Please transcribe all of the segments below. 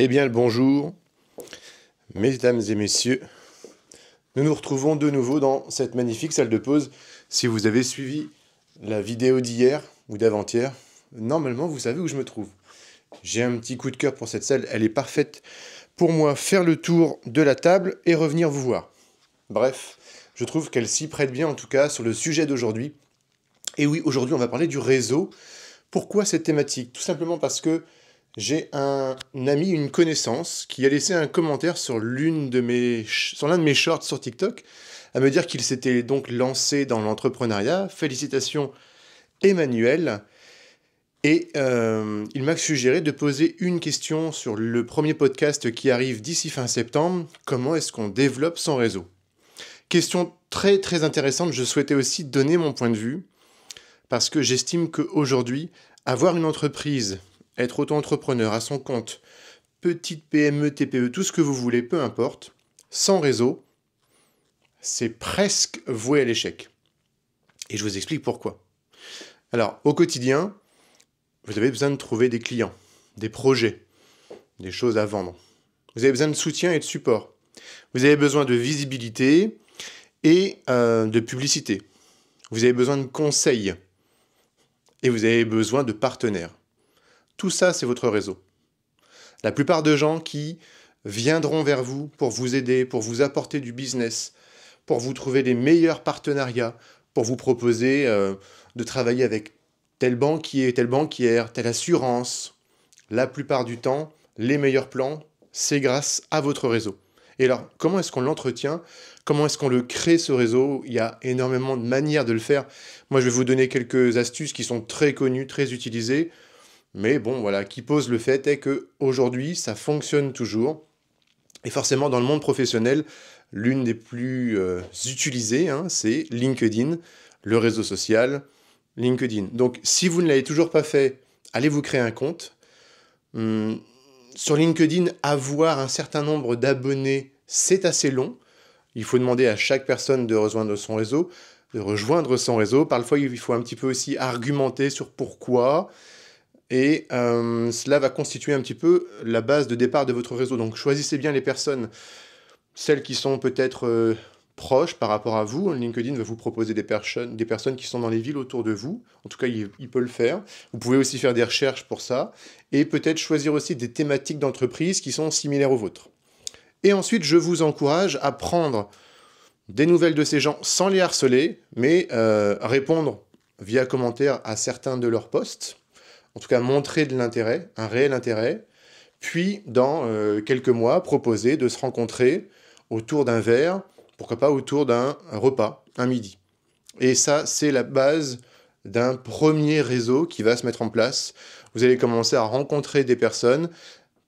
Eh bien, le bonjour, mesdames et messieurs. Nous nous retrouvons de nouveau dans cette magnifique salle de pause. Si vous avez suivi la vidéo d'hier ou d'avant-hier, normalement, vous savez où je me trouve. J'ai un petit coup de cœur pour cette salle. Elle est parfaite pour moi faire le tour de la table et revenir vous voir. Bref, je trouve qu'elle s'y prête bien, en tout cas, sur le sujet d'aujourd'hui. Et oui, aujourd'hui, on va parler du réseau. Pourquoi cette thématique? Tout simplement parce que j'ai un ami, une connaissance, qui a laissé un commentaire sur l'un de mes shorts sur TikTok, à me dire qu'il s'était donc lancé dans l'entrepreneuriat. Félicitations, Emmanuel. Et il m'a suggéré de poser une question sur le premier podcast qui arrive d'ici fin septembre. Comment est-ce qu'on développe son réseau? Question très très intéressante. Je souhaitais aussi donner mon point de vue, parce que j'estime qu'aujourd'hui, avoir une entreprise, être auto-entrepreneur à son compte, petite PME, TPE, tout ce que vous voulez, peu importe, sans réseau, c'est presque voué à l'échec. Et je vous explique pourquoi. Alors, au quotidien, vous avez besoin de trouver des clients, des projets, des choses à vendre. Vous avez besoin de soutien et de support. Vous avez besoin de visibilité et de publicité. Vous avez besoin de conseils. Et vous avez besoin de partenaires. Tout ça, c'est votre réseau. La plupart de gens qui viendront vers vous pour vous aider, pour vous apporter du business, pour vous trouver les meilleurs partenariats, pour vous proposer de travailler avec tel banquier, telle banquière, telle assurance. La plupart du temps, les meilleurs plans, c'est grâce à votre réseau. Et alors, comment est-ce qu'on l'entretient? Comment est-ce qu'on le crée, ce réseau? Il y a énormément de manières de le faire. Moi, je vais vous donner quelques astuces qui sont très connues, très utilisées. Mais bon, voilà, qui pose le fait est qu'aujourd'hui, ça fonctionne toujours. Et forcément, dans le monde professionnel, l'une des plus utilisées, c'est LinkedIn, le réseau social LinkedIn. Donc, si vous ne l'avez toujours pas fait, allez vous créer un compte. Sur LinkedIn, avoir un certain nombre d'abonnés, c'est assez long. Il faut demander à chaque personne de rejoindre son réseau. Parfois, il faut un petit peu aussi argumenter sur pourquoi. Et cela va constituer un petit peu la base de départ de votre réseau. Donc choisissez bien les personnes, celles qui sont peut-être proches par rapport à vous. LinkedIn va vous proposer des personnes qui sont dans les villes autour de vous. En tout cas, il peut le faire. Vous pouvez aussi faire des recherches pour ça. Et peut-être choisir aussi des thématiques d'entreprise qui sont similaires aux vôtres. Et ensuite, je vous encourage à prendre des nouvelles de ces gens sans les harceler, mais répondre via commentaire à certains de leurs posts. En tout cas, montrer de l'intérêt, un réel intérêt, puis dans quelques mois, proposer de se rencontrer autour d'un verre, pourquoi pas autour d'un repas, un midi. Et ça, c'est la base d'un premier réseau qui va se mettre en place. Vous allez commencer à rencontrer des personnes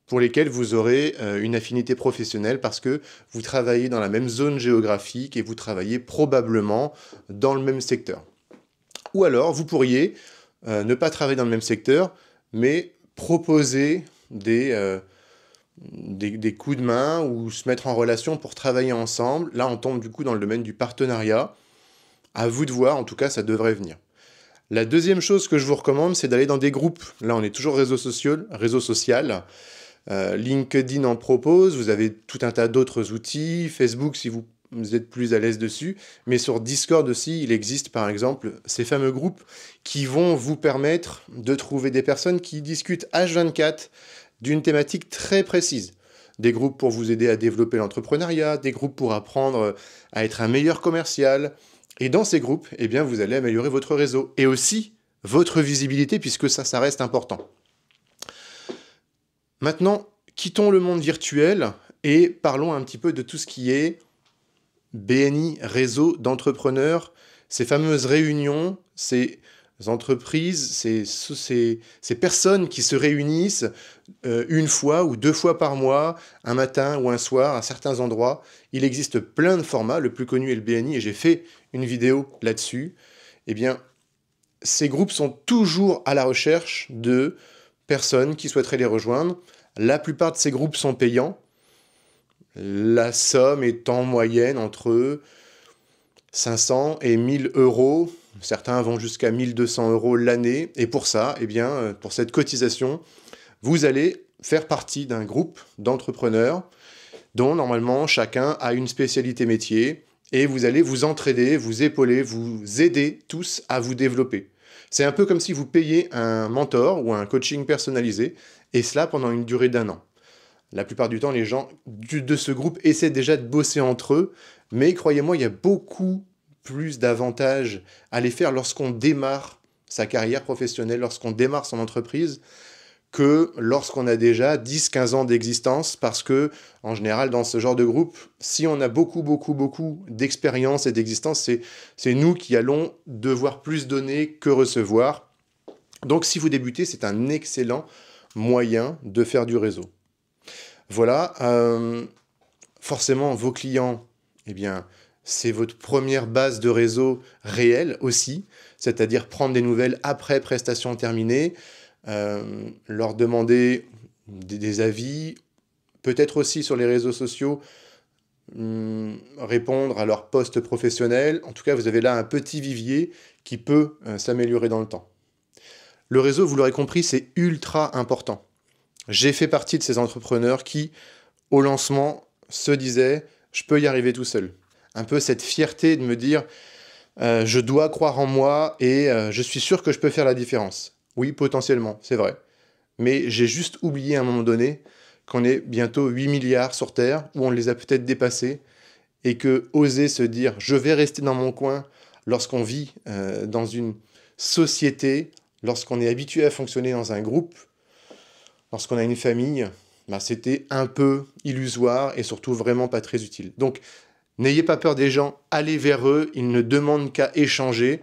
pour lesquelles vous aurez une affinité professionnelle parce que vous travaillez dans la même zone géographique et vous travaillez probablement dans le même secteur. Ou alors, vous pourriez ne pas travailler dans le même secteur, mais proposer des coups de main ou se mettre en relation pour travailler ensemble. Là, on tombe du coup dans le domaine du partenariat. À vous de voir, en tout cas, ça devrait venir. La deuxième chose que je vous recommande, c'est d'aller dans des groupes. Là, on est toujours réseau social. LinkedIn en propose, vous avez tout un tas d'autres outils. Facebook, si vous êtes plus à l'aise dessus. Mais sur Discord aussi, il existe par exemple ces fameux groupes qui vont vous permettre de trouver des personnes qui discutent H24 d'une thématique très précise. Des groupes pour vous aider à développer l'entrepreneuriat, des groupes pour apprendre à être un meilleur commercial. Et dans ces groupes, eh bien, vous allez améliorer votre réseau et aussi votre visibilité puisque ça reste important. Maintenant, quittons le monde virtuel et parlons un petit peu de tout ce qui est BNI, réseau d'entrepreneurs, ces fameuses réunions, ces entreprises, ces personnes qui se réunissent une fois ou deux fois par mois, un matin ou un soir, à certains endroits. Il existe plein de formats, le plus connu est le BNI, et j'ai fait une vidéo là-dessus. Eh bien, ces groupes sont toujours à la recherche de personnes qui souhaiteraient les rejoindre. La plupart de ces groupes sont payants. La somme est en moyenne entre 500 et 1000 euros. Certains vont jusqu'à 1200 euros l'année. Et pour ça, eh bien, pour cette cotisation, vous allez faire partie d'un groupe d'entrepreneurs dont normalement chacun a une spécialité métier et vous allez vous entraider, vous épauler, vous aider tous à vous développer. C'est un peu comme si vous payez un mentor ou un coaching personnalisé et cela pendant une durée d'1 an. La plupart du temps, les gens de ce groupe essaient déjà de bosser entre eux, mais croyez-moi, il y a beaucoup plus d'avantages à les faire lorsqu'on démarre sa carrière professionnelle, lorsqu'on démarre son entreprise, que lorsqu'on a déjà 10-15 ans d'existence, parce que, en général, dans ce genre de groupe, si on a beaucoup d'expérience et d'existence, c'est nous qui allons devoir plus donner que recevoir. Donc, si vous débutez, c'est un excellent moyen de faire du réseau. Voilà, forcément, vos clients, eh bien, c'est votre première base de réseau réelle aussi, c'est-à-dire prendre des nouvelles après prestation terminée, leur demander des avis, peut-être aussi sur les réseaux sociaux, répondre à leur poste professionnel. En tout cas, vous avez là un petit vivier qui peut s'améliorer dans le temps. Le réseau, vous l'aurez compris, c'est ultra important. J'ai fait partie de ces entrepreneurs qui, au lancement, se disaient « je peux y arriver tout seul ». Un peu cette fierté de me dire je dois croire en moi et je suis sûr que je peux faire la différence ». Oui, potentiellement, c'est vrai. Mais j'ai juste oublié à un moment donné qu'on est bientôt 8 milliards sur Terre, où on les a peut-être dépassés, et que oser se dire « je vais rester dans mon coin » lorsqu'on vit dans une société, lorsqu'on est habitué à fonctionner dans un groupe, lorsqu'on a une famille, bah, c'était un peu illusoire et surtout vraiment pas très utile. Donc, n'ayez pas peur des gens, allez vers eux, ils ne demandent qu'à échanger,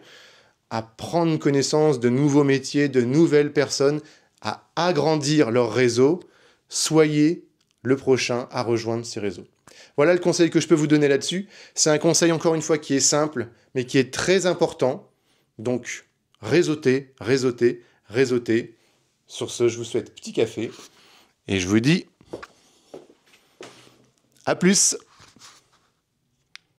à prendre connaissance de nouveaux métiers, de nouvelles personnes, à agrandir leur réseau. Soyez le prochain à rejoindre ces réseaux. Voilà le conseil que je peux vous donner là-dessus. C'est un conseil, encore une fois, qui est simple, mais qui est très important. Donc, réseautez, réseautez, réseautez. Sur ce, je vous souhaite petit café et je vous dis à plus.